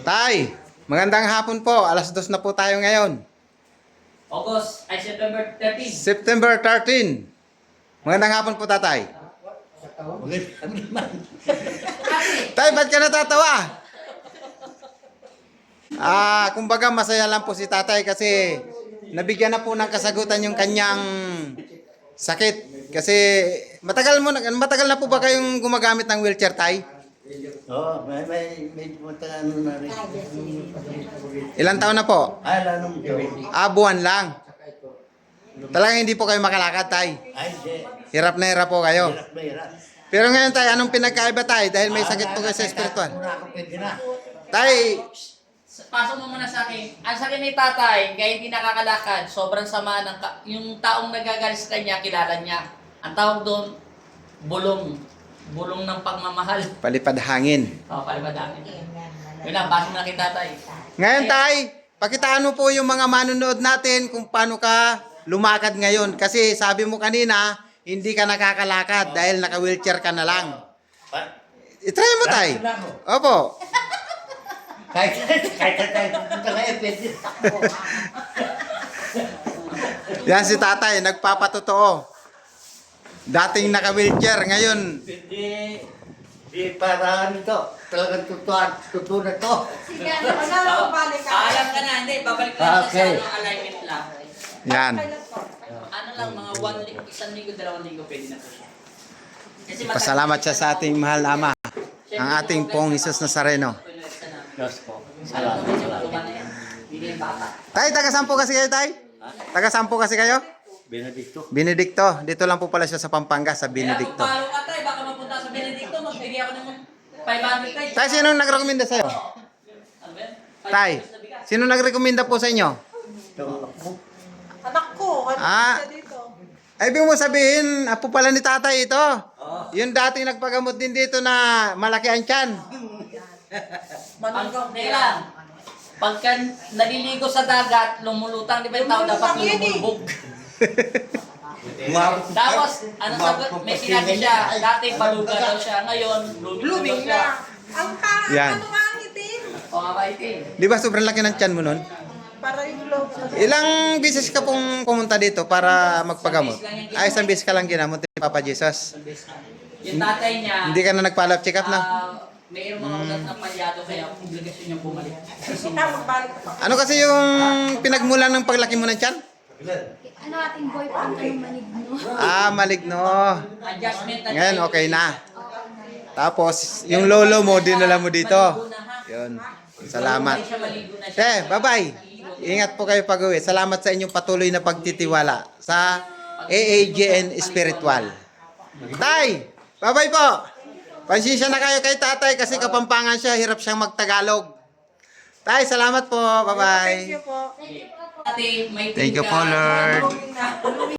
Tay, magandang hapon po. Alas 2 na po tayo ngayon. September 13. September 13. Magandang hapon po, tatay. Tay, ba't ka natatawa? Kumbaga masaya lang po si tatay kasi nabigyan na po ng kasagutan yung kanyang sakit. Kasi matagal na po ba kayong gumagamit ng wheelchair, tay? Oo, may matagal na rin. Ilang taon na po? Alam mo. Buwan lang. Talagang hindi po kayo makalakad, tay. Ay, di. Hirap na hirap po kayo. Hirap na hirap. Pero ngayon, tay, anong pinagkaiba, tay? Dahil may sakit po kayo sa spiritual. Muna ako pwede na. Tay, Pasok mo muna sa akin. Ang sakit ni tatay, kaya hindi nakakalakad, sobrang sama ng yung taong nagagalit sa kanya, kilala niya. Ang tawag doon, bulong. Bulong ng pagmamahal. palipad hangin. Palimadami. Yun lang, pasok mo na kay tatay. Ngayon, tay, pakitaan mo po yung mga manunood natin kung paano ka lumakad ngayon. Kasi sabi mo kanina, hindi ka nakakalakad dahil naka-wheelchair ka na lang. I-try mo, tay. Opo. Kahit pupunta kayo, pwede na ako. Yan si tatay, nagpapatotoo. Dating naka-wheelchair, ngayon. Di para nito. Talagang totoo na to. Alam ka na, hindi. Babalik lang Okay. sa alignment lang. Yan. Ano lang, mga 1 linggo, 1 linggo, 2 linggo, pwede na po siya. Kasi Pasalamat siya sa ating mahal na Ama, ang ating pong Jesus Nazareno. Diyos ko. Salamat. Tay, taga-sampo kasi kayo, tay? Taga-sampo kasi kayo? Benedicto. Benedicto. Dito lang po pala siya sa Pampanga, sa Benedicto. Benedicto. Kaya kung palo ka tayo, baka mapunta sa Benedicto, magbigay ako ng 500 tayo. Tay, sino nagrekomenda sa'yo? Ano ba yan? Tay, sino nagrekomenda po sa inyo? Anak ko, ano Ah. siya dito? Ay, ibig mo sabihin, apo pala ni tatay ito. Yung dating nagpagamot din dito na malaki ang tiyan. Hindi lang. Pagka naliligo sa dagat, lumulutang, di ba yung tao dapat Lumulutang yun eh. lumulubog? Tapos, ano sagot? May sinabi siya, dati baluga daw siya, ngayon, blooming Blooming daw siya. na. Ang Yan. ano nga ang itim? O, kabaitin. Di ba sobrang laki ng tiyan mo nun? Para yung loob. Ilang beses ka pong pumunta dito para magpagamot? Ay, isang beses ka lang ginamot ni Papa Jesus. Yung tatay niya, Hindi ka na nagpa-love check up na? mayroong mga ugat na palyado, kaya obligasyon niyang bumalik. Magbalik pa. Ano kasi yung pinagmulan ng paglaki mo ng tiyan? Ano ating boyfriend ng maligno? Maligno. Adjustment na Ngayon, okay na. Tapos, yung lolo mo, dinala mo dito. Yun. Salamat. Hindi siya maligo na siya. Bye-bye. Ingat po kayo pag-uwi. Salamat sa inyong patuloy na pagtitiwala sa AAGN Spiritual. Tay, bye-bye po. Pansisya na kayo kay tatay kasi Kapampangan siya, hirap siyang magtagalog. Tay, salamat po. Thank Bye-bye. you po. Ate, may Thank you tingka. po, Lord. Blooming na.